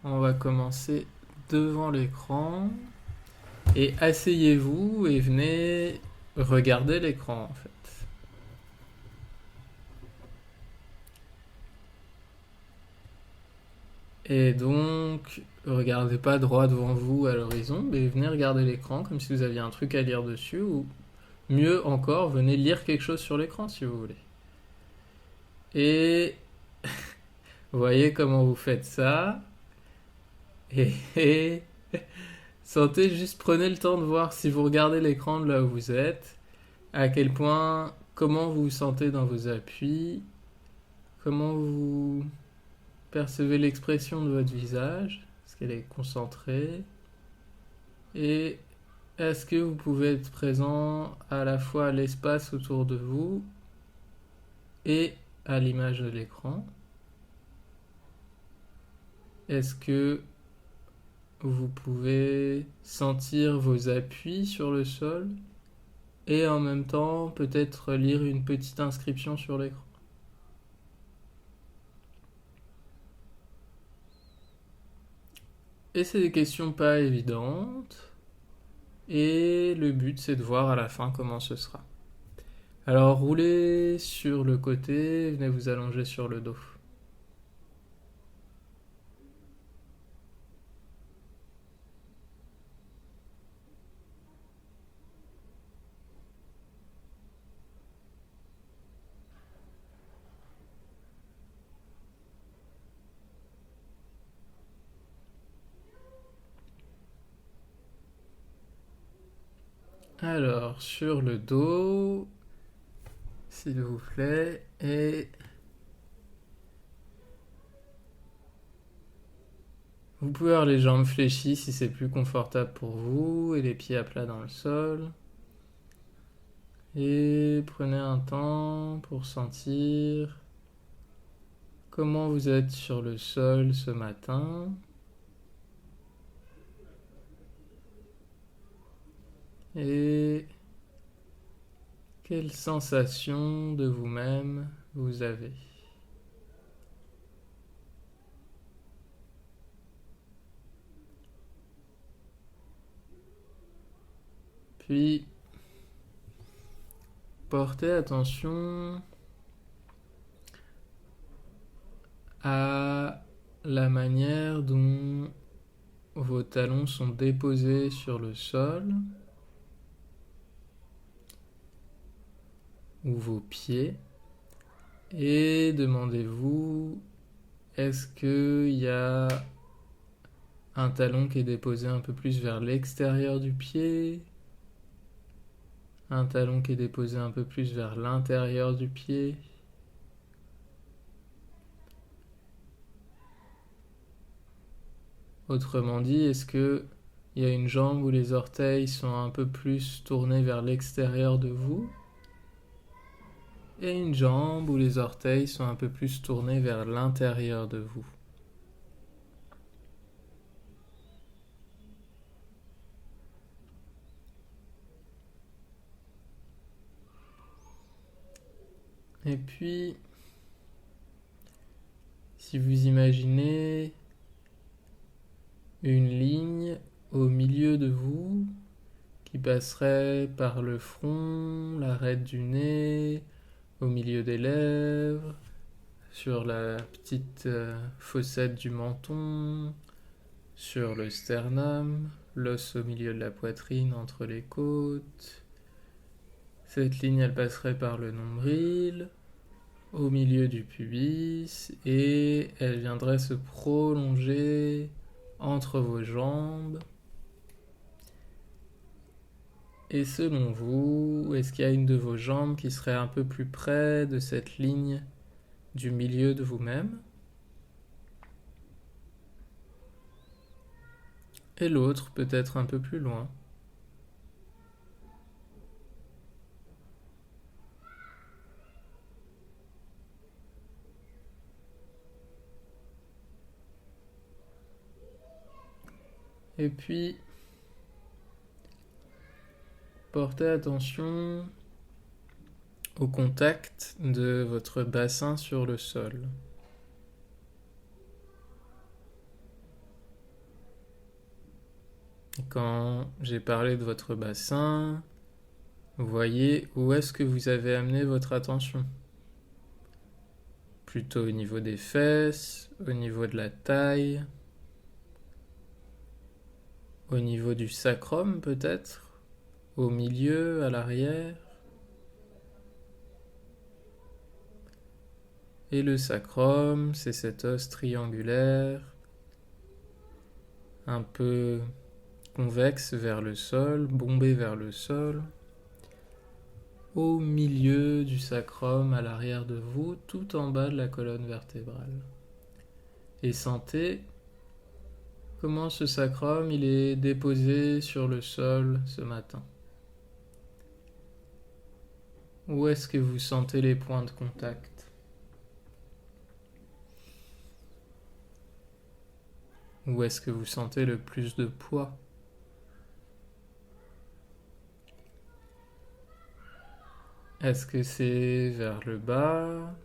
on va commencer devant l'écran. Et asseyez-vous et venez regarder l'écran en fait. Et donc, regardez pas droit devant vous à l'horizon, mais venez regarder l'écran comme si vous aviez un truc à lire dessus, ou mieux encore, venez lire quelque chose sur l'écran si vous voulez. Et voyez comment vous faites ça. Et sentez juste, prenez le temps de voir si vous regardez l'écran de là où vous êtes, à quel point, comment vous vous sentez dans vos appuis, comment vous percevez l'expression de votre visage, est-ce qu'elle est concentrée, et est-ce que vous pouvez être présent à la fois à l'espace autour de vous et à l'image de l'écran. Est-ce que vous pouvez sentir vos appuis sur le sol et en même temps peut-être lire une petite inscription sur l'écran. Et c'est des questions pas évidentes. Et le but c'est de voir à la fin comment ce sera. Alors roulez sur le côté, venez vous allonger sur le dos. Alors sur le dos, s'il vous plaît, et vous pouvez avoir les jambes fléchies si c'est plus confortable pour vous et les pieds à plat dans le sol. Et prenez un temps pour sentir comment vous êtes sur le sol ce matin. Et quelle sensation de vous-même vous avez. Puis, portez attention à la manière dont vos talons sont déposés sur le sol ou vos pieds et demandez-vous, est-ce qu'il y a un talon qui est déposé un peu plus vers l'extérieur du pied, un talon qui est déposé un peu plus vers l'intérieur du pied. Autrement dit, est-ce que il y a une jambe où les orteils sont un peu plus tournés vers l'extérieur de vous et une jambe où les orteils sont un peu plus tournés vers l'intérieur de vous. Et puis, si vous imaginez une ligne au milieu de vous qui passerait par le front, l'arête du nez, au milieu des lèvres, sur la petite fossette du menton, sur le sternum, l'os au milieu de la poitrine entre les côtes. Cette ligne, elle passerait par le nombril, au milieu du pubis, et elle viendrait se prolonger entre vos jambes. Et selon vous, est-ce qu'il y a une de vos jambes qui serait un peu plus près de cette ligne du milieu de vous-même et l'autre peut-être un peu plus loin? Et puis, portez attention au contact de votre bassin sur le sol. Et quand j'ai parlé de votre bassin, voyez où est-ce que vous avez amené votre attention. Plutôt au niveau des fesses, au niveau de la taille, au niveau du sacrum peut-être, au milieu, à l'arrière. Et le sacrum, c'est cet os triangulaire, un peu convexe vers le sol, bombé vers le sol. Au milieu du sacrum, à l'arrière de vous, tout en bas de la colonne vertébrale. Et sentez comment ce sacrum il est déposé sur le sol ce matin. Où est-ce que vous sentez les points de contact? Où est-ce que vous sentez le plus de poids? Est-ce que c'est vers le bas?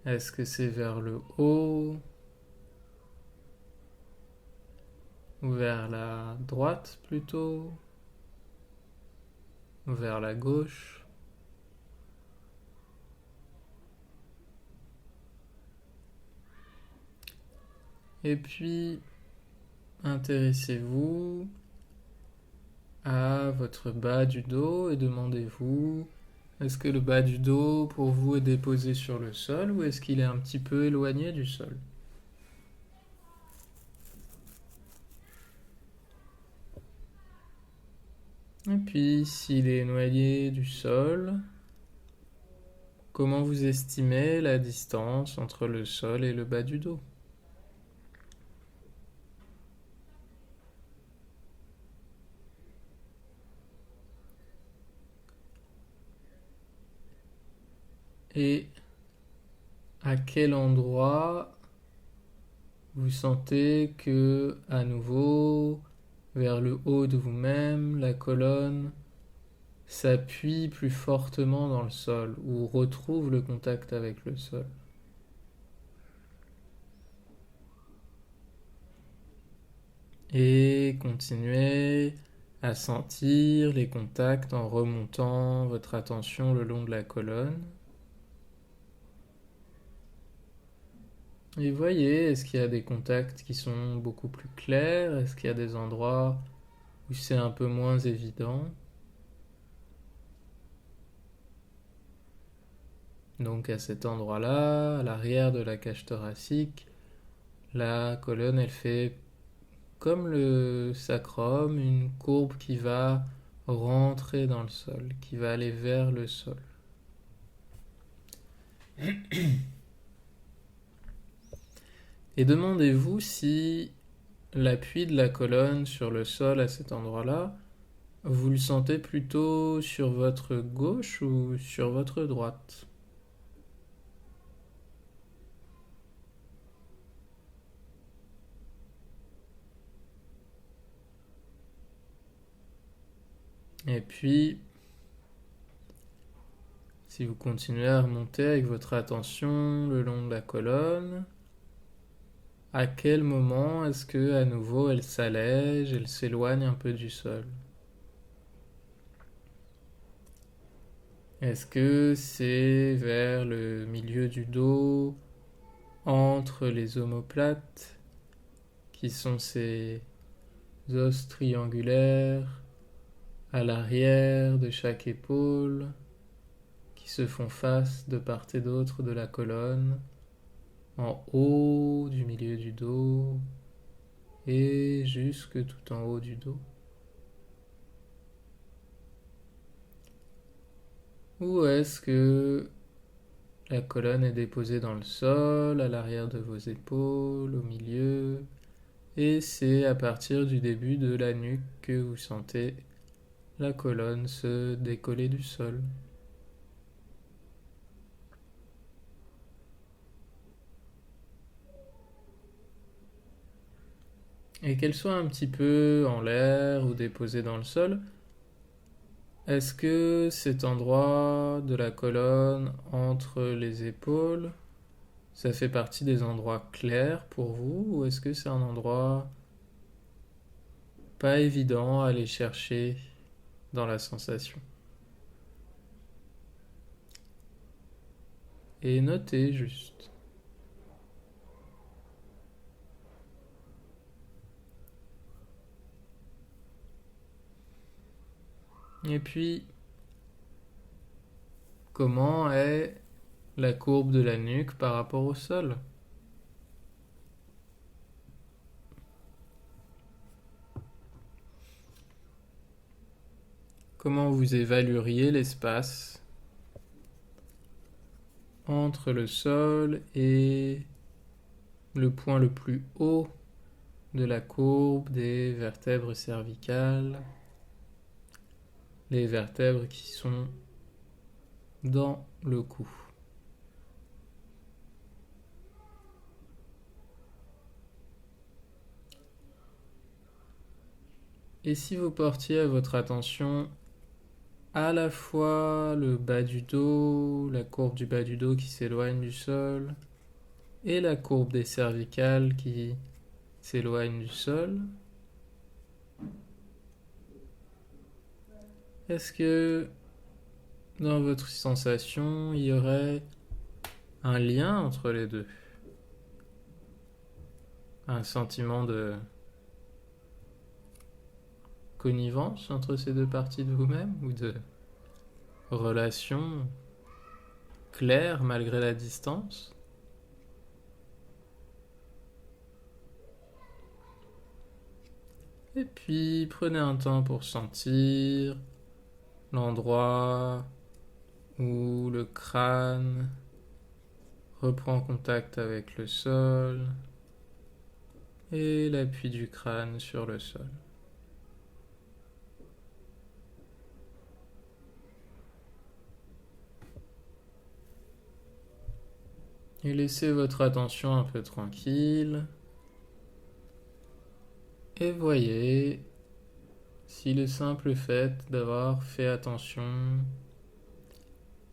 Est-ce que c'est vers le haut? Ou vers la droite plutôt? Ou vers la gauche? Et puis, intéressez-vous à votre bas du dos et demandez-vous, est-ce que le bas du dos pour vous est déposé sur le sol ou est-ce qu'il est un petit peu éloigné du sol? Et puis, s'il est éloigné du sol, comment vous estimez la distance entre le sol et le bas du dos? Et à quel endroit vous sentez que, à nouveau, vers le haut de vous-même, la colonne s'appuie plus fortement dans le sol ou retrouve le contact avec le sol? Et continuez à sentir les contacts en remontant votre attention le long de la colonne. Et voyez, est-ce qu'il y a des contacts qui sont beaucoup plus clairs? Est-ce qu'il y a des endroits où c'est un peu moins évident? Donc à cet endroit-là, à l'arrière de la cage thoracique, la colonne elle fait comme le sacrum, une courbe qui va rentrer dans le sol, qui va aller vers le sol. Et demandez-vous si l'appui de la colonne sur le sol à cet endroit-là, vous le sentez plutôt sur votre gauche ou sur votre droite? Et puis, si vous continuez à remonter avec votre attention le long de la colonne, à quel moment est-ce que à nouveau elle s'allège, elle s'éloigne un peu du sol? Est-ce que c'est vers le milieu du dos, entre les omoplates, qui sont ces os triangulaires à l'arrière de chaque épaule, qui se font face de part et d'autre de la colonne, en haut du milieu du dos et jusque tout en haut du dos? Ou est-ce que la colonne est déposée dans le sol, à l'arrière de vos épaules, au milieu, et c'est à partir du début de la nuque que vous sentez la colonne se décoller du sol? Et qu'elle soit un petit peu en l'air ou déposée dans le sol, est-ce que cet endroit de la colonne entre les épaules, ça fait partie des endroits clairs pour vous ou est-ce que c'est un endroit pas évident à aller chercher dans la sensation. Et notez juste. Et puis, comment est la courbe de la nuque par rapport au sol? Comment vous évalueriez l'espace entre le sol et le point le plus haut de la courbe des vertèbres cervicales, les vertèbres qui sont dans le cou? Et si vous portiez votre attention à la fois le bas du dos, la courbe du bas du dos qui s'éloigne du sol, et la courbe des cervicales qui s'éloigne du sol, est-ce que dans votre sensation, il y aurait un lien entre les deux? Un sentiment de connivence entre ces deux parties de vous-même ou de relation claire malgré la distance? Et puis prenez un temps pour sentir l'endroit où le crâne reprend contact avec le sol et l'appui du crâne sur le sol. Et laissez votre attention un peu tranquille. Et voyez si le simple fait d'avoir fait attention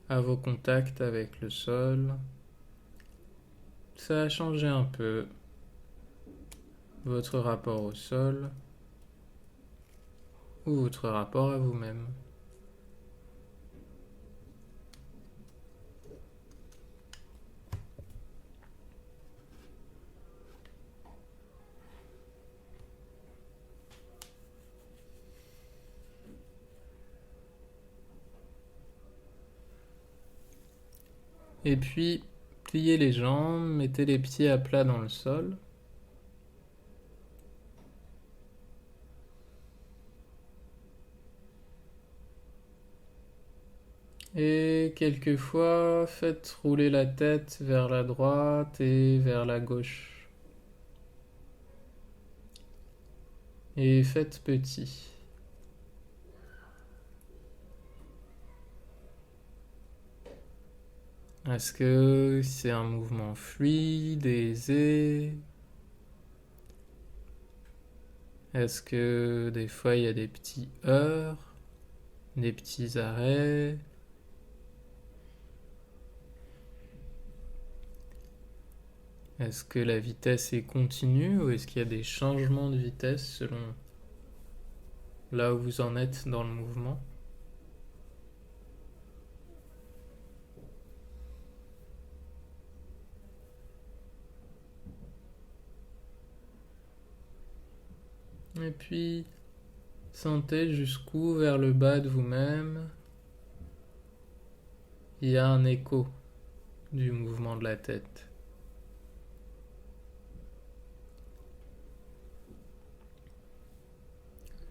à vos contacts avec le sol, ça a changé un peu votre rapport au sol ou votre rapport à vous-même. Et puis, pliez les jambes, mettez les pieds à plat dans le sol. Et quelquefois, faites rouler la tête vers la droite et vers la gauche. Et faites petit. Est-ce que c'est un mouvement fluide, aisé? Est-ce que des fois il y a des petits heurts, des petits arrêts? Est-ce que la vitesse est continue ou est-ce qu'il y a des changements de vitesse selon là où vous en êtes dans le mouvement? Et puis, sentez jusqu'où vers le bas de vous-même il y a un écho du mouvement de la tête.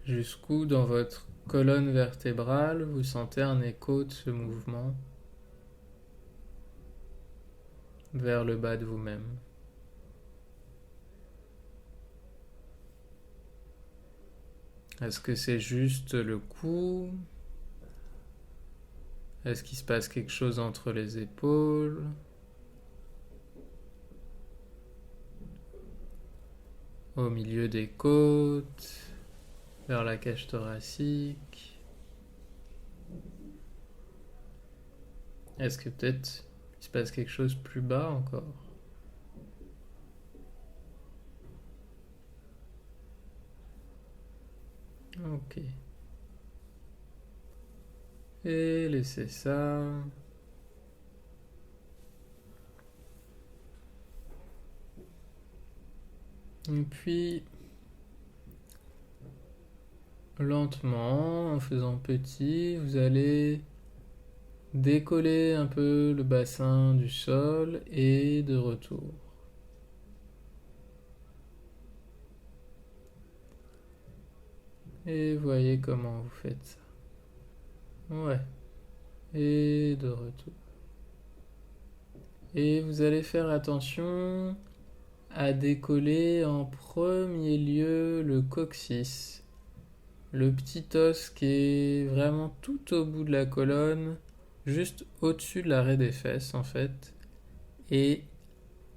Jusqu'où dans votre colonne vertébrale vous sentez un écho de ce mouvement vers le bas de vous-même. Est-ce que c'est juste le cou? Est-ce qu'il se passe quelque chose entre les épaules? Au milieu des côtes? Vers la cage thoracique? Est-ce que peut-être il se passe quelque chose plus bas encore? Ok. Et laissez ça. Et puis, lentement, en faisant petit, vous allez décoller un peu le bassin du sol et de retour. Et voyez comment vous faites ça. Ouais. Et de retour. Et vous allez faire attention à décoller en premier lieu le coccyx, le petit os qui est vraiment tout au bout de la colonne, juste au-dessus de l'arrêt des fesses en fait. Et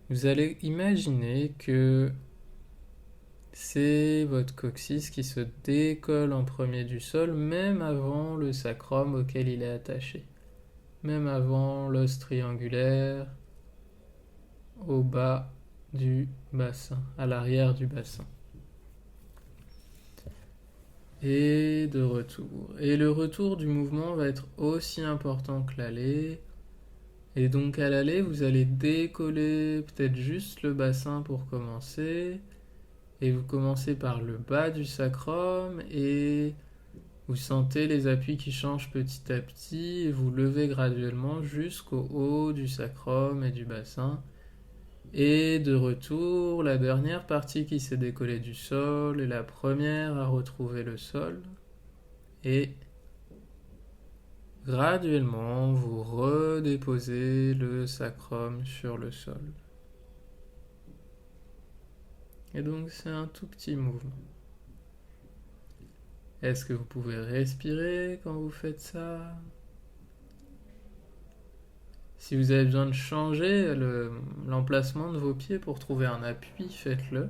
vous allez imaginer que c'est votre coccyx qui se décolle en premier du sol, même avant le sacrum auquel il est attaché, même avant l'os triangulaire au bas du bassin, à l'arrière du bassin. Et de retour. Et le retour du mouvement va être aussi important que l'aller. Et donc à l'aller, vous allez décoller peut-être juste le bassin pour commencer. Et vous commencez par le bas du sacrum et vous sentez les appuis qui changent petit à petit et vous levez graduellement jusqu'au haut du sacrum et du bassin. Et de retour, la dernière partie qui s'est décollée du sol est la première à retrouver le sol. Et graduellement, vous redéposez le sacrum sur le sol. Et donc c'est un tout petit mouvement. Est-ce que vous pouvez respirer quand vous faites ça? Si vous avez besoin de changer l'emplacement de vos pieds pour trouver un appui, faites-le.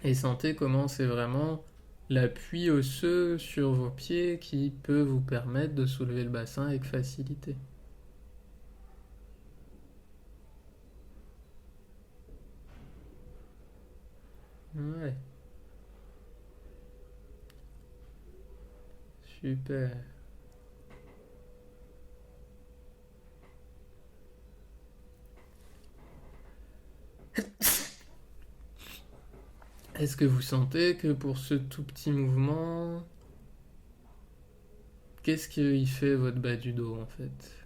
Et sentez comment c'est vraiment l'appui osseux sur vos pieds qui peut vous permettre de soulever le bassin avec facilité. Ouais, super. Est-ce que vous sentez que pour ce tout petit mouvement, qu'est-ce qui fait votre bas du dos en fait,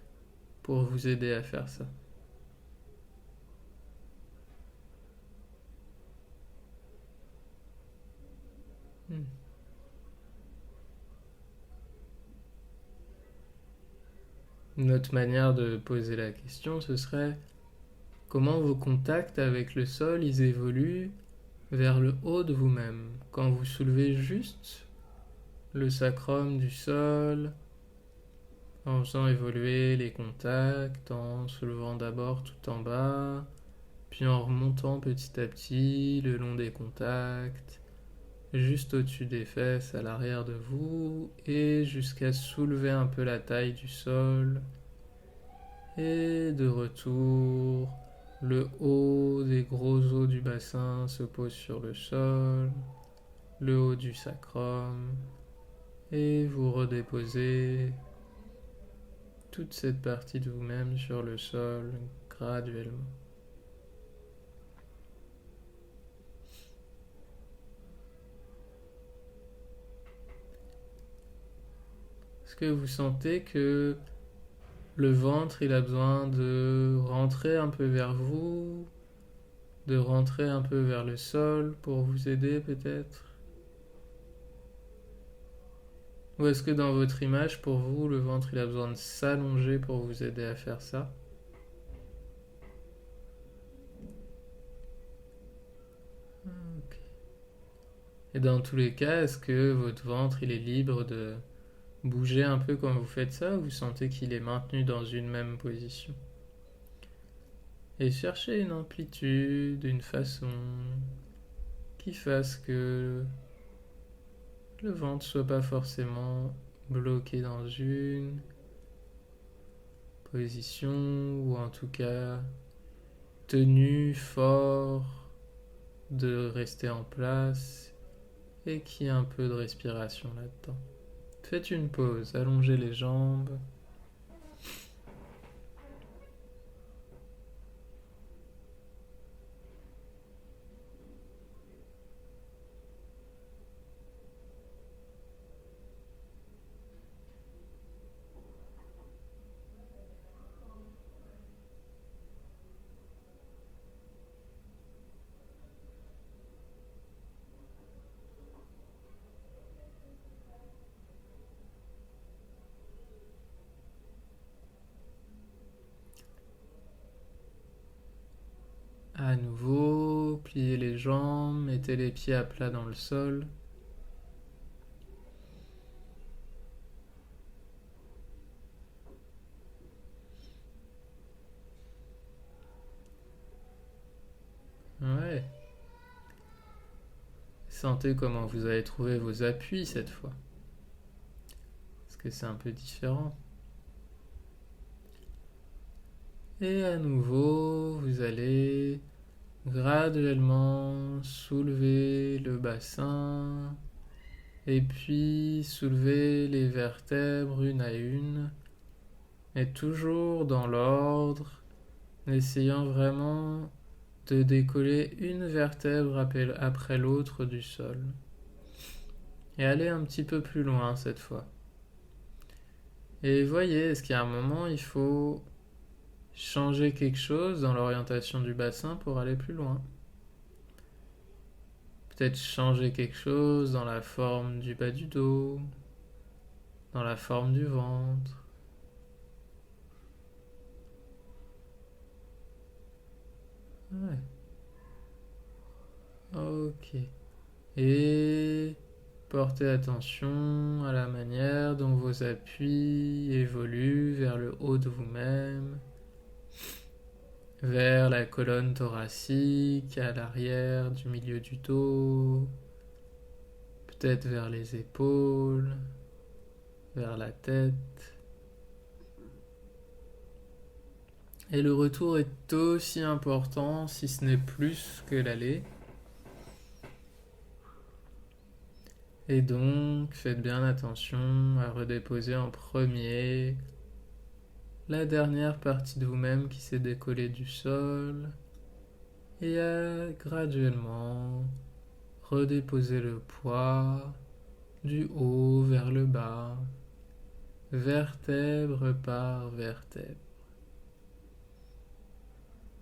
pour vous aider à faire ça? Hmm. Une autre manière de poser la question, ce serait comment vos contacts avec le sol, ils évoluent vers le haut de vous-même. Quand vous soulevez juste le sacrum du sol, en faisant évoluer les contacts, en soulevant d'abord tout en bas, puis en remontant petit à petit le long des contacts, juste au-dessus des fesses, à l'arrière de vous, et jusqu'à soulever un peu la taille du sol. Et de retour, le haut des gros os du bassin se pose sur le sol, le haut du sacrum, et vous redéposez toute cette partie de vous-même sur le sol graduellement. Est-ce que vous sentez que le ventre, il a besoin de rentrer un peu vers vous, de rentrer un peu vers le sol pour vous aider peut-être? Ou est-ce que dans votre image, pour vous, le ventre, il a besoin de s'allonger pour vous aider à faire ça? Ok. Et dans tous les cas, est-ce que votre ventre, il est libre de bouger un peu quand vous faites ça, ou vous sentez qu'il est maintenu dans une même position? Et cherchez une amplitude, une façon qui fasse que le ventre soit pas forcément bloqué dans une position, ou en tout cas tenu fort de rester en place et qu'il y ait un peu de respiration là-dedans. Faites une pause, allongez les jambes. À nouveau, pliez les jambes, mettez les pieds à plat dans le sol. Ouais. Sentez comment vous allez trouver vos appuis cette fois. Parce que c'est un peu différent. Et à nouveau, vous allez graduellement soulever le bassin et puis soulever les vertèbres une à une, et toujours dans l'ordre, en essayant vraiment de décoller une vertèbre après l'autre du sol. Et aller un petit peu plus loin cette fois. Et voyez, est-ce qu'il y a un moment, il faut changer quelque chose dans l'orientation du bassin pour aller plus loin? Peut-être changer quelque chose dans la forme du bas du dos, dans la forme du ventre. Ouais. Ok. Et portez attention à la manière dont vos appuis évoluent vers le haut de vous-même, vers la colonne thoracique, à l'arrière du milieu du dos, peut-être vers les épaules, vers la tête. Et le retour est aussi important, si ce n'est plus que l'aller. Et donc, faites bien attention à redéposer en premier la dernière partie de vous-même qui s'est décollée du sol et à graduellement redéposer le poids du haut vers le bas, vertèbre par vertèbre.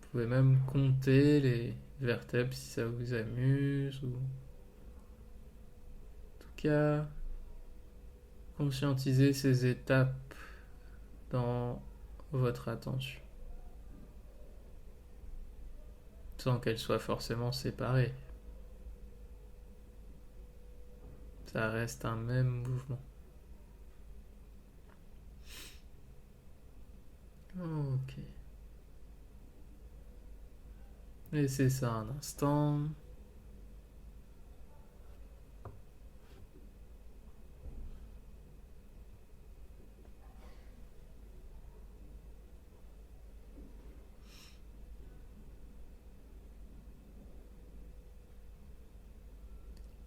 Vous pouvez même compter les vertèbres si ça vous amuse, ou en tout cas conscientiser ces étapes dans votre attention, sans qu'elles soient forcément séparées. Ça reste un même mouvement. Ok. Laissez ça un instant.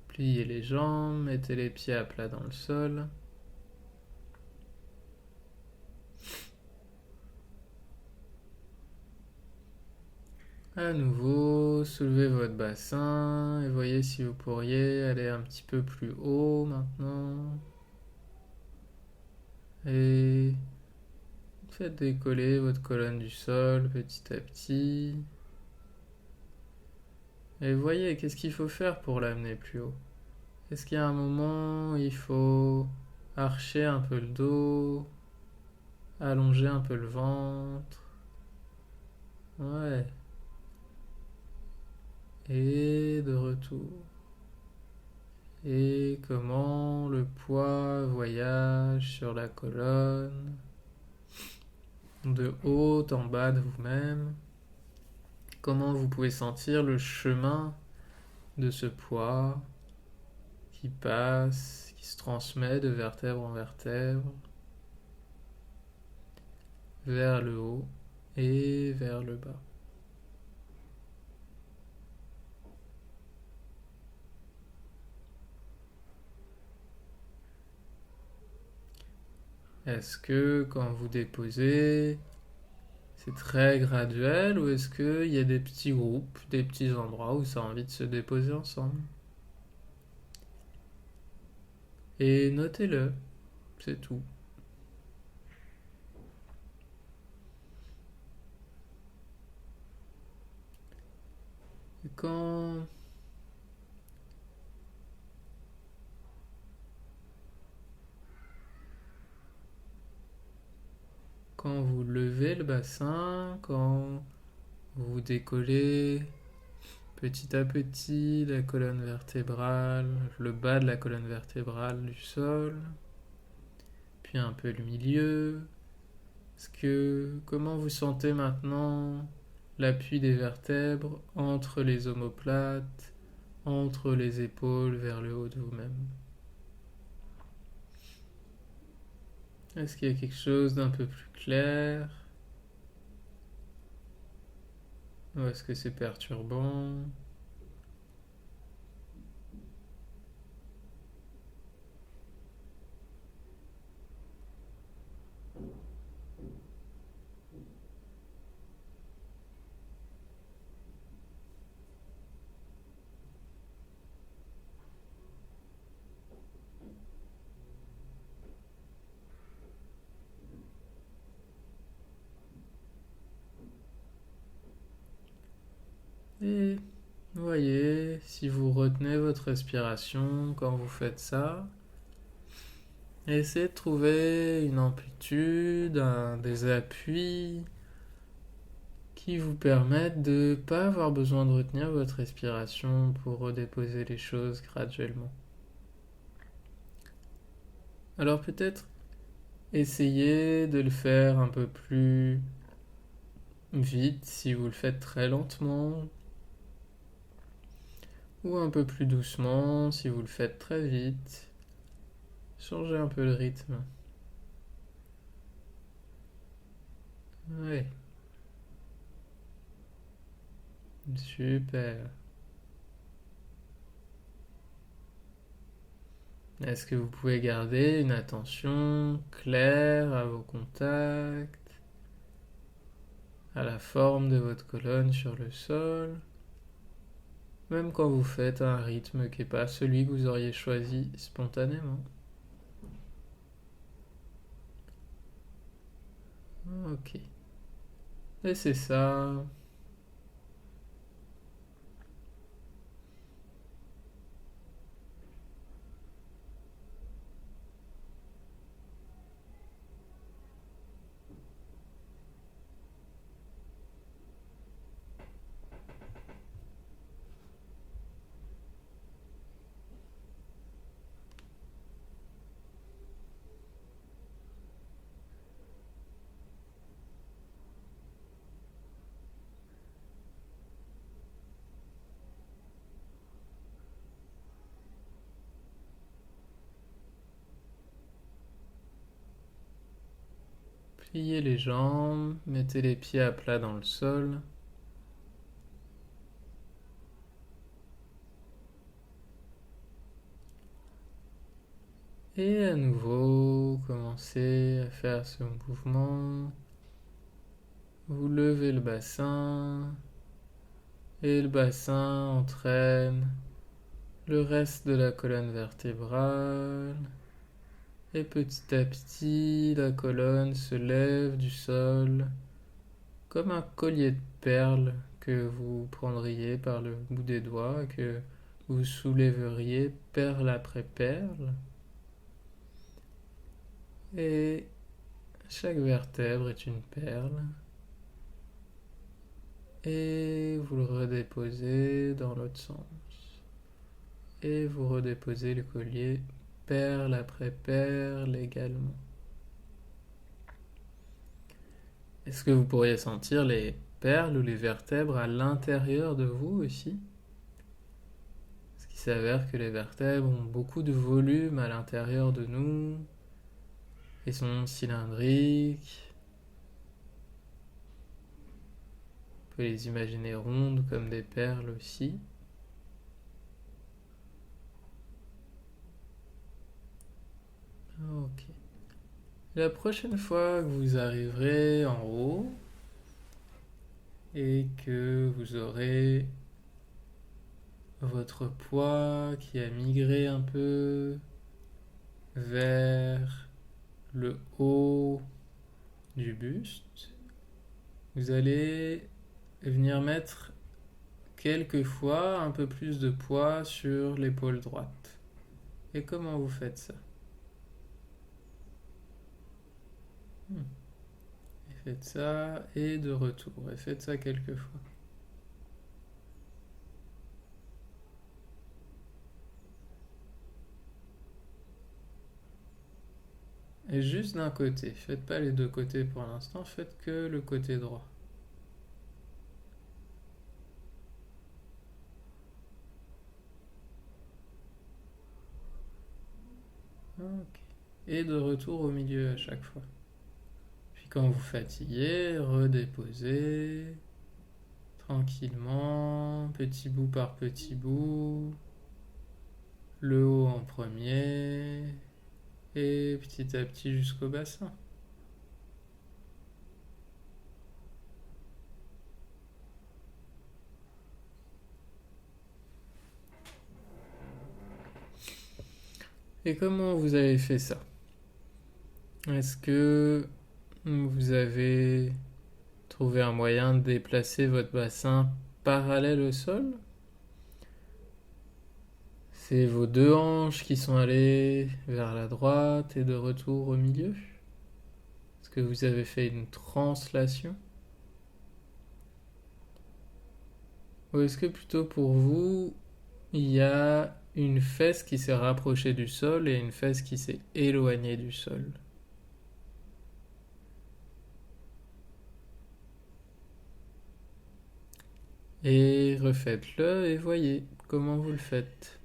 Pliez les jambes, mettez les pieds à plat dans le sol. À nouveau, soulevez votre bassin et voyez si vous pourriez aller un petit peu plus haut maintenant. Et faites décoller votre colonne du sol petit à petit. Et voyez, qu'est-ce qu'il faut faire pour l'amener plus haut? Est-ce qu'il y a un moment où il faut archer un peu le dos, allonger un peu le ventre? Ouais. Et de retour. Et comment le poids voyage sur la colonne, de haut en bas de vous-même. Comment vous pouvez sentir le chemin de ce poids qui passe, qui se transmet de vertèbre en vertèbre, vers le haut et vers le bas. Est-ce que quand vous déposez, c'est très graduel ou est-ce qu'il y a des petits groupes, des petits endroits où ça a envie de se déposer ensemble? Et notez-le, c'est tout. Et quand vous levez le bassin, quand vous décollez petit à petit la colonne vertébrale, le bas de la colonne vertébrale du sol, puis un peu le milieu. Comment vous sentez maintenant l'appui des vertèbres entre les omoplates, entre les épaules vers le haut de vous-même? Est-ce qu'il y a quelque chose d'un peu plus clair? Ou est-ce que c'est perturbant? Et voyez, si vous retenez votre respiration quand vous faites ça, essayez de trouver une amplitude, des appuis qui vous permettent de ne pas avoir besoin de retenir votre respiration pour redéposer les choses graduellement. Alors peut-être essayez de le faire un peu plus vite si vous le faites très lentement, ou un peu plus doucement si vous le faites très vite. Changez un peu le rythme. Ouais, super. Est-ce que vous pouvez garder une attention claire à vos contacts, à la forme de votre colonne sur le sol, même quand vous faites un rythme qui n'est pas celui que vous auriez choisi spontanément? Ok. Et c'est ça. Pliez les jambes, mettez les pieds à plat dans le sol. Et à nouveau, commencez à faire ce mouvement. Vous levez le bassin et le bassin entraîne le reste de la colonne vertébrale. Et petit à petit, la colonne se lève du sol comme un collier de perles que vous prendriez par le bout des doigts, que vous soulèveriez perle après perle. Et chaque vertèbre est une perle. Et vous le redéposez dans l'autre sens. Et vous redéposez le collier perle après perle également. Est-ce que vous pourriez sentir les perles ou les vertèbres à l'intérieur de vous aussi? Parce qu'il s'avère que les vertèbres ont beaucoup de volume à l'intérieur de nous et sont cylindriques. On peut les imaginer rondes comme des perles aussi. Ok. La prochaine fois que vous arriverez en haut et que vous aurez votre poids qui a migré un peu vers le haut du buste, vous allez venir mettre quelques fois un peu plus de poids sur l'épaule droite. Et comment vous faites ça? Et faites ça et de retour. Et faites ça quelques fois. Et juste d'un côté. Faites pas les deux côtés pour l'instant. Faites que le côté droit. Ok. Et de retour au milieu à chaque fois. Puis quand vous fatiguez, redéposez tranquillement, petit bout par petit bout, le haut en premier, et petit à petit jusqu'au bassin. Et comment vous avez fait ça? Est-ce que vous avez trouvé un moyen de déplacer votre bassin parallèle au sol? C'est vos deux hanches qui sont allées vers la droite et de retour au milieu? Est-ce que vous avez fait une translation? Ou est-ce que plutôt pour vous, il y a une fesse qui s'est rapprochée du sol et une fesse qui s'est éloignée du sol? Et refaites-le et voyez comment vous le faites.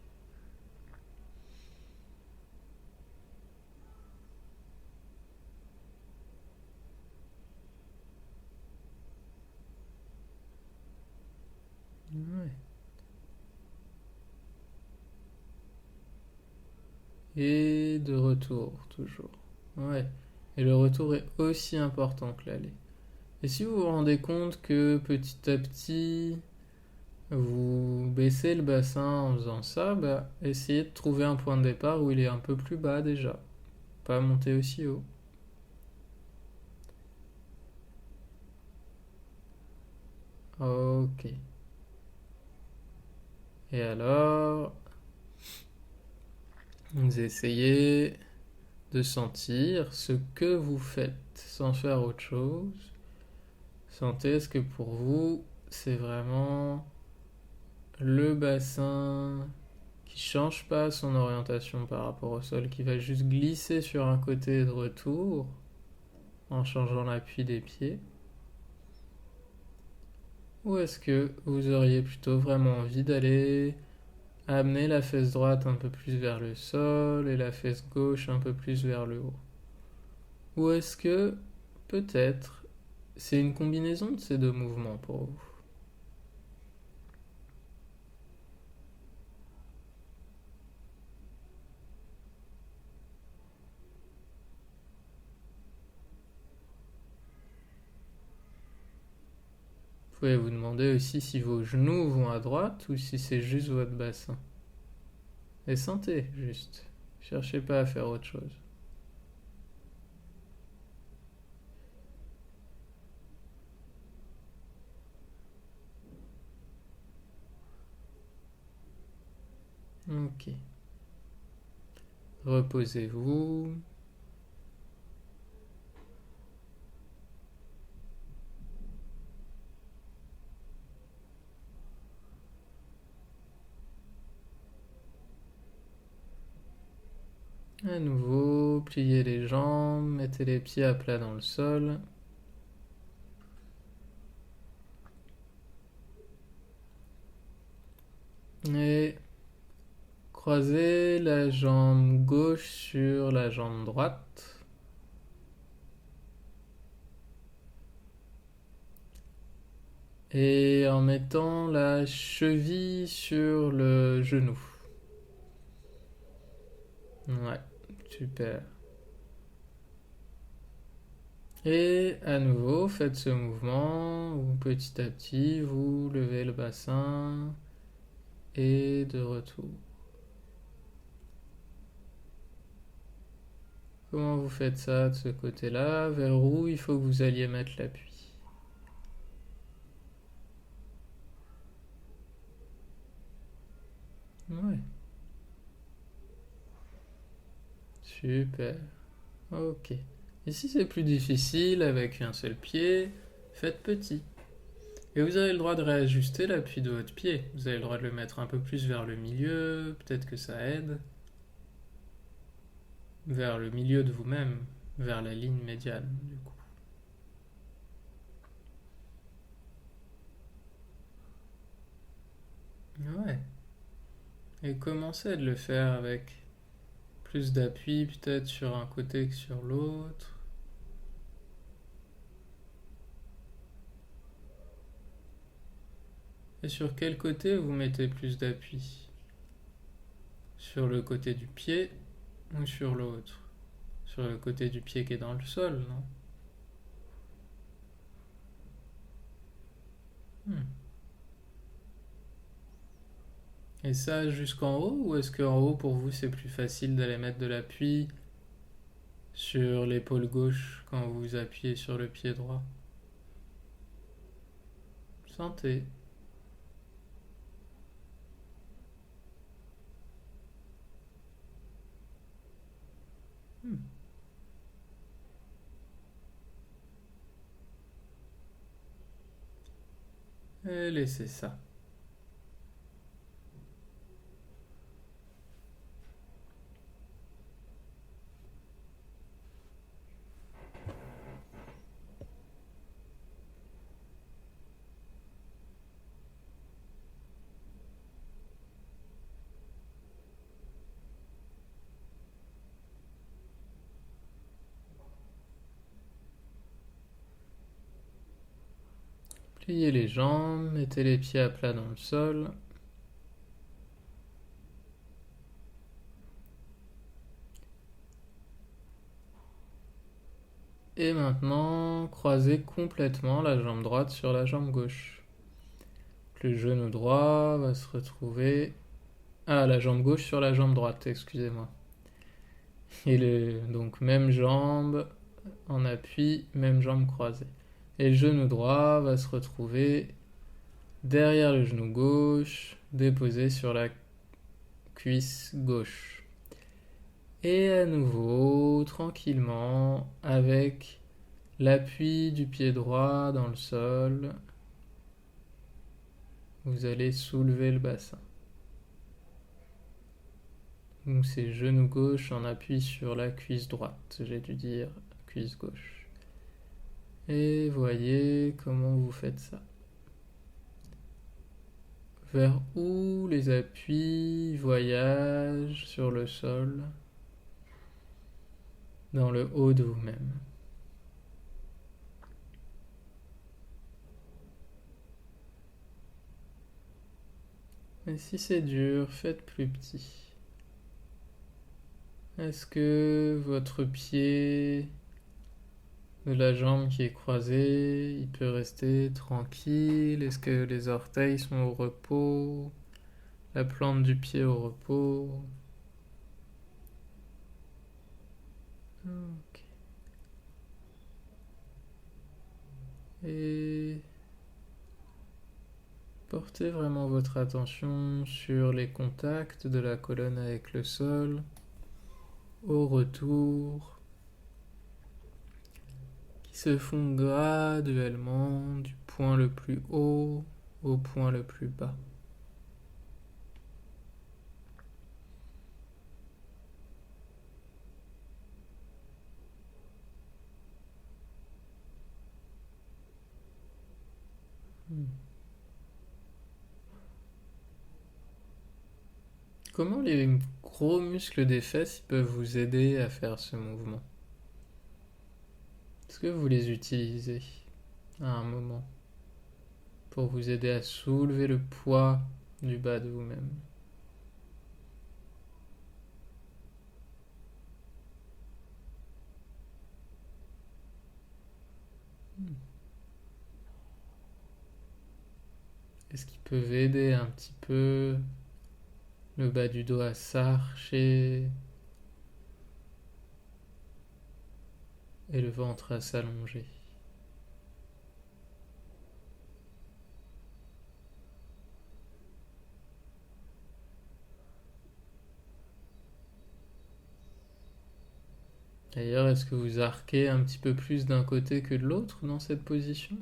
Ouais. Et de retour, toujours. Ouais. Et le retour est aussi important que l'aller. Et si vous vous rendez compte que petit à petit, vous baissez le bassin en faisant ça, bah, essayez de trouver un point de départ où il est un peu plus bas déjà. Pas monter aussi haut. Ok. Et alors, vous essayez de sentir ce que vous faites sans faire autre chose. Sentez ce que pour vous, c'est vraiment le bassin qui change pas son orientation par rapport au sol, qui va juste glisser sur un côté de retour en changeant l'appui des pieds. Ou est-ce que vous auriez plutôt vraiment envie d'aller amener la fesse droite un peu plus vers le sol et la fesse gauche un peu plus vers le haut? Ou est-ce que peut-être c'est une combinaison de ces deux mouvements pour vous? Vous pouvez vous demander aussi si vos genoux vont à droite ou si c'est juste votre bassin. Et sentez juste. Cherchez pas à faire autre chose. Ok. Reposez-vous. À nouveau, pliez les jambes, mettez les pieds à plat dans le sol. Et croisez la jambe gauche sur la jambe droite. Et en mettant la cheville sur le genou. Ouais, super. Et à nouveau, faites ce mouvement où petit à petit vous levez le bassin et de retour. Comment vous faites ça de ce côté-là? Vers où il faut que vous alliez mettre l'appui? Ouais, super. Ok. Et si c'est plus difficile avec un seul pied, faites petit. Et vous avez le droit de réajuster l'appui de votre pied. Vous avez le droit de le mettre un peu plus vers le milieu, peut-être que ça aide. Vers le milieu de vous-même, vers la ligne médiane, du coup. Ouais. Et commencez de le faire avec plus d'appui, peut-être sur un côté que sur l'autre. Et sur quel côté vous mettez plus d'appui? Sur le côté du pied ou sur l'autre? Sur le côté du pied qui est dans le sol, non? Hmm. Et ça jusqu'en haut, ou est-ce qu'en haut pour vous c'est plus facile d'aller mettre de l'appui sur l'épaule gauche quand vous appuyez sur le pied droit? Sentez. Hmm. Et laissez ça. Pliez les jambes, mettez les pieds à plat dans le sol. Et maintenant, croisez complètement la jambe droite sur la jambe gauche. Le genou droit va se retrouver... Ah, la jambe gauche sur la jambe droite, excusez-moi. Donc même jambe en appui, même jambe croisée. Et le genou droit va se retrouver derrière le genou gauche, déposé sur la cuisse gauche. Et à nouveau, tranquillement, avec l'appui du pied droit dans le sol, vous allez soulever le bassin. Donc c'est genou gauche en appui sur la cuisse droite, j'ai dû dire cuisse gauche. Et voyez comment vous faites ça. Vers où les appuis voyagent sur le sol, dans le haut de vous-même. Et si c'est dur, faites plus petit. Est-ce que votre pied de la jambe qui est croisée, il peut rester tranquille? Est-ce que les orteils sont au repos? La plante du pied au repos? Ok. Et portez vraiment votre attention sur les contacts de la colonne avec le sol au retour, qui se font graduellement du point le plus haut au point le plus bas. Comment les gros muscles des fesses peuvent vous aider à faire ce mouvement? Est-ce que vous les utilisez à un moment pour vous aider à soulever le poids du bas de vous-même? Est-ce qu'ils peuvent aider un petit peu le bas du dos à s'archer et le ventre à s'allonger. D'ailleurs, est-ce que vous arquez un petit peu plus d'un côté que de l'autre dans cette position?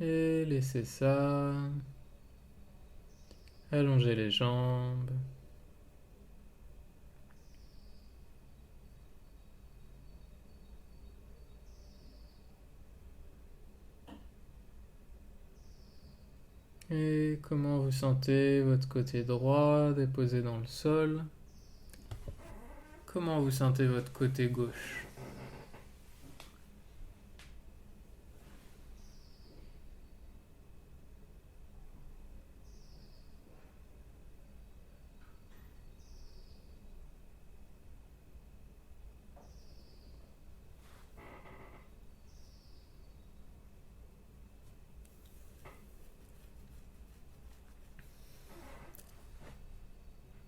Et laissez ça. Allongez les jambes. Et comment vous sentez votre côté droit déposé dans le sol? Comment vous sentez votre côté gauche?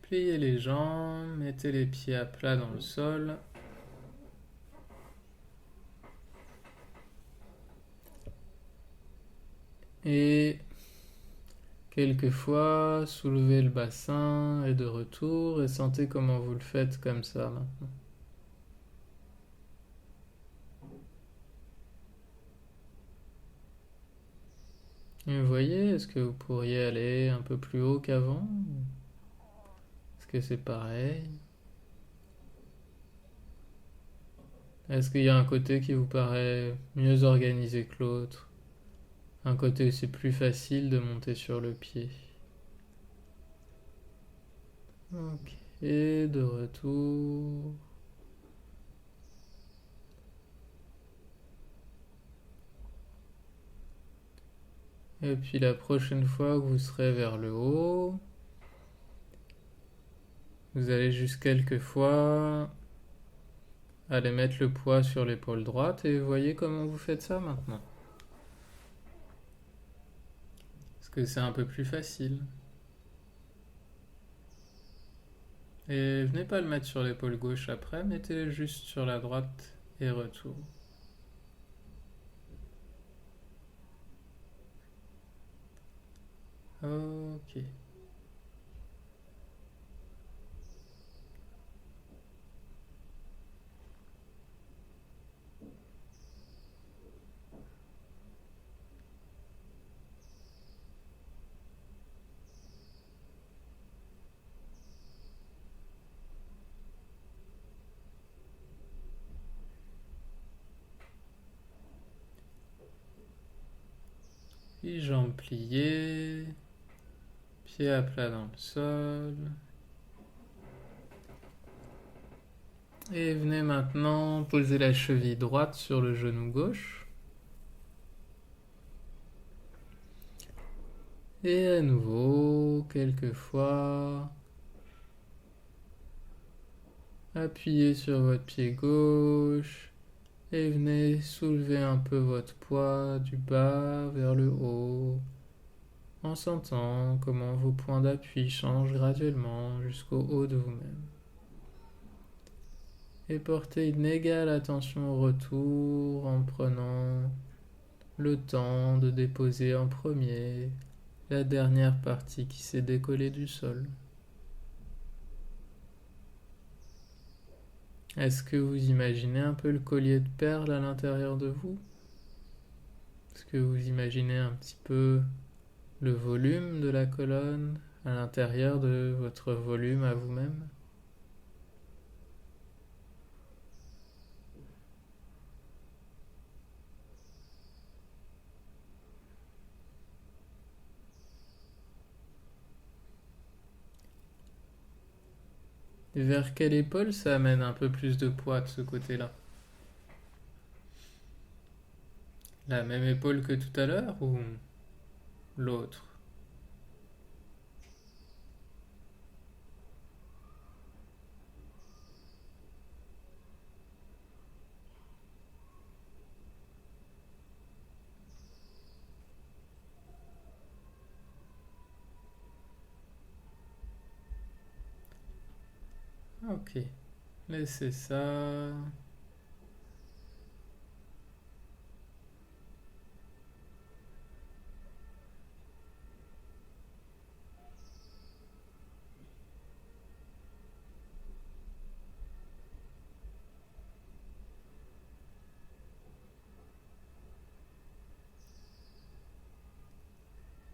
Pliez les jambes, mettez les pieds à plat dans le sol. Et quelquefois, soulevez le bassin et de retour et sentez comment vous le faites comme ça maintenant. Et vous voyez, est-ce que vous pourriez aller un peu plus haut qu'avant? Est-ce que c'est pareil? Est-ce qu'il y a un côté qui vous paraît mieux organisé que l'autre? Un côté où c'est plus facile de monter sur le pied? Ok, et de retour. Et puis la prochaine fois que vous serez vers le haut, vous allez juste quelques fois aller mettre le poids sur l'épaule droite et vous voyez comment vous faites ça maintenant. Est-ce que c'est un peu plus facile? Et venez pas le mettre sur l'épaule gauche après, mettez-le juste sur la droite et retour. Ok. Puis jambes pliées, pieds à plat dans le sol. Et venez maintenant poser la cheville droite sur le genou gauche. Et à nouveau, quelques fois, appuyez sur votre pied gauche et venez soulever un peu votre poids du bas vers le haut en sentant comment vos points d'appui changent graduellement jusqu'au haut de vous-même. Et portez une égale attention au retour en prenant le temps de déposer en premier la dernière partie qui s'est décollée du sol. Est-ce que vous imaginez un peu le collier de perles à l'intérieur de vous? Est-ce que vous imaginez un petit peu le volume de la colonne à l'intérieur de votre volume à vous-même? Et vers quelle épaule ça amène un peu plus de poids de ce côté-là? La même épaule que tout à l'heure ou l'autre? Ok, laissez ça.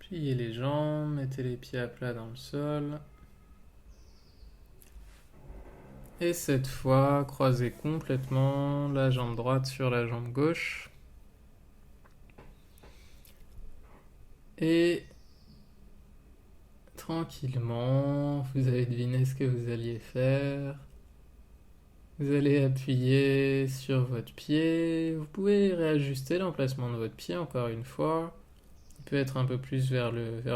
Pliez les jambes, mettez les pieds à plat dans le sol. Et cette fois, croisez complètement la jambe droite sur la jambe gauche. Et tranquillement, vous avez deviné ce que vous alliez faire. Vous allez appuyer sur votre pied. Vous pouvez réajuster l'emplacement de votre pied encore une fois. Il peut être un peu plus vers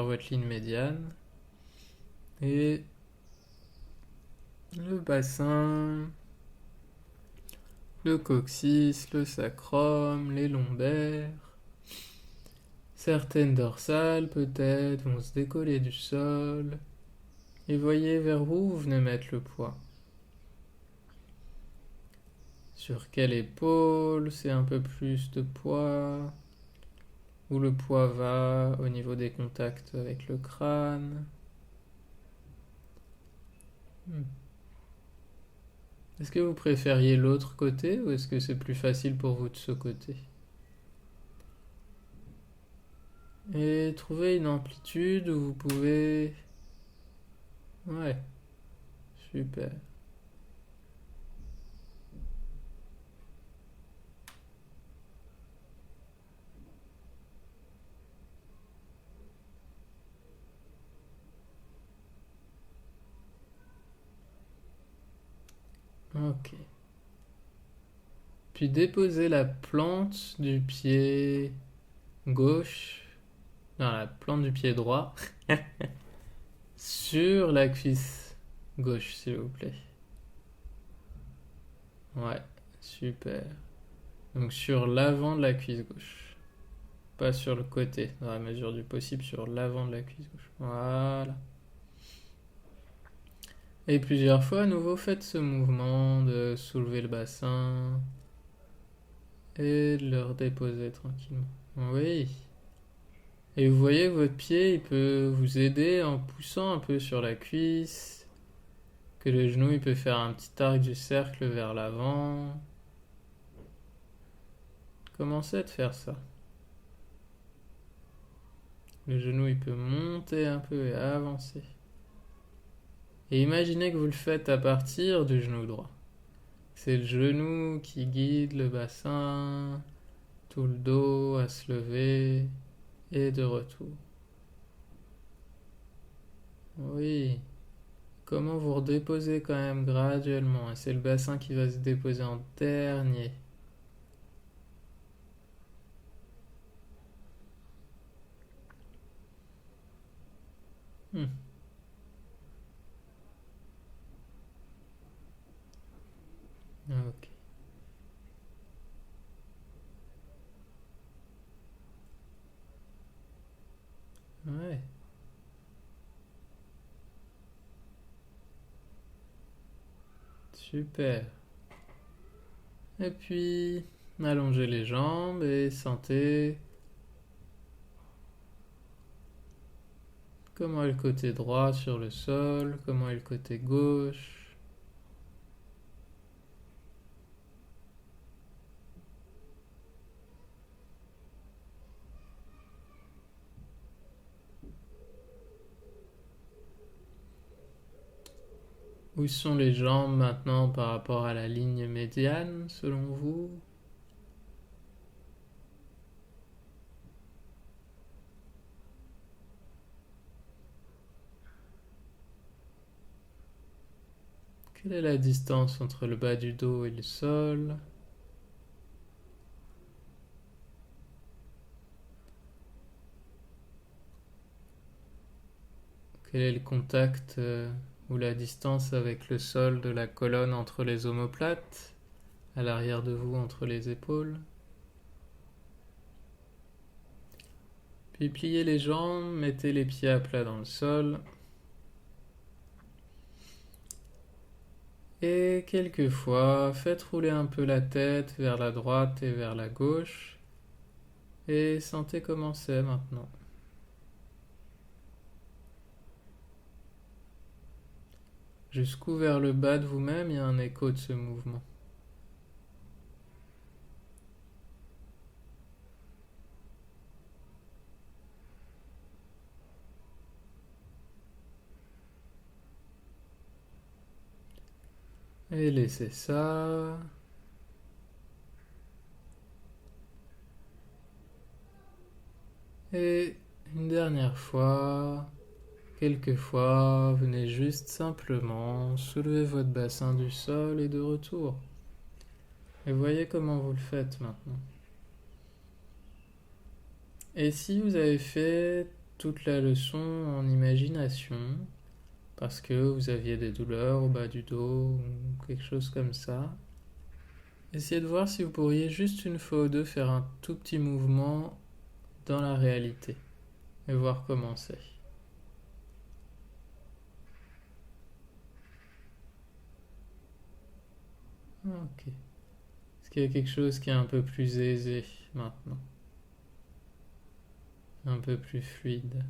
votre ligne médiane. Et le bassin, le coccyx, le sacrum, les lombaires. Certaines dorsales peut-être vont se décoller du sol. Et voyez vers où vous venez mettre le poids. Sur quelle épaule c'est un peu plus de poids. Où le poids va au niveau des contacts avec le crâne. Est-ce que vous préfériez l'autre côté ou est-ce que c'est plus facile pour vous de ce côté? Et trouvez une amplitude où vous pouvez... Ouais, super. Ok. Puis déposez la plante du pied gauche, non, la plante du pied droit, sur la cuisse gauche, s'il vous plaît. Ouais, super. Donc sur l'avant de la cuisse gauche. Pas sur le côté, dans la mesure du possible, sur l'avant de la cuisse gauche. Voilà. Et plusieurs fois, à nouveau, faites ce mouvement de soulever le bassin et de le redéposer tranquillement. Oui. Et vous voyez que votre pied, il peut vous aider en poussant un peu sur la cuisse, que le genou, il peut faire un petit arc du cercle vers l'avant. Commencez à faire ça. Le genou, il peut monter un peu et avancer. Et imaginez que vous le faites à partir du genou droit. C'est le genou qui guide le bassin, tout le dos à se lever et de retour. Oui. Comment vous redéposez quand même graduellement. Et c'est le bassin qui va se déposer en dernier. Hmm. Ok. Ouais. Super. Et puis, allongez les jambes et sentez comment est le côté droit sur le sol, comment est le côté gauche. Où sont les jambes maintenant par rapport à la ligne médiane, selon vous? Quelle est la distance entre le bas du dos et le sol? Quel est le contact ou la distance avec le sol de la colonne entre les omoplates, à l'arrière de vous entre les épaules? Puis pliez les jambes, mettez les pieds à plat dans le sol. Et quelquefois, faites rouler un peu la tête vers la droite et vers la gauche. Et sentez comment c'est maintenant. Jusqu'où vers le bas de vous-même, il y a un écho de ce mouvement. Et laissez ça. Et une dernière fois, quelquefois, venez juste simplement soulever votre bassin du sol et de retour. Et voyez comment vous le faites maintenant. Et si vous avez fait toute la leçon en imagination, parce que vous aviez des douleurs au bas du dos ou quelque chose comme ça, essayez de voir si vous pourriez juste une fois ou deux faire un tout petit mouvement dans la réalité et voir comment c'est. Ok. Est-ce qu'il y a quelque chose qui est un peu plus aisé maintenant? Un peu plus fluide.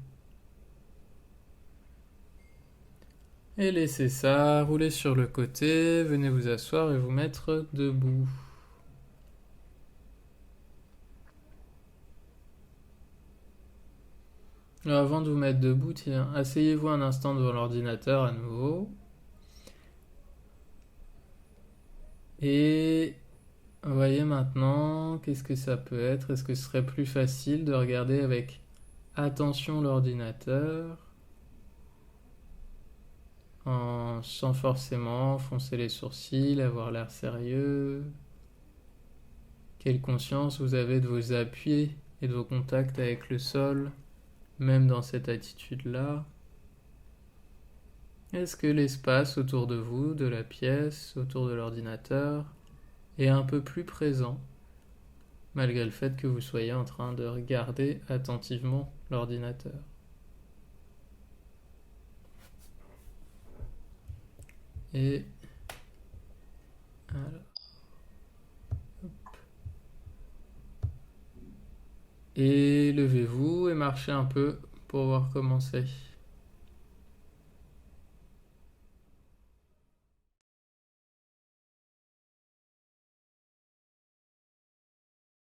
Et laissez ça rouler sur le côté. Venez vous asseoir et vous mettre debout. Alors, avant de vous mettre debout, tiens, asseyez-vous un instant devant l'ordinateur à nouveau. Et voyez maintenant qu'est-ce que ça peut être. Est-ce que ce serait plus facile de regarder avec attention l'ordinateur sans forcément froncer les sourcils, avoir l'air sérieux? Quelle conscience vous avez de vos appuis et de vos contacts avec le sol, même dans cette attitude-là? Est-ce que l'espace autour de vous, de la pièce, autour de l'ordinateur, est un peu plus présent, malgré le fait que vous soyez en train de regarder attentivement l'ordinateur? Et voilà. Et levez-vous et marchez un peu pour voir comment c'est.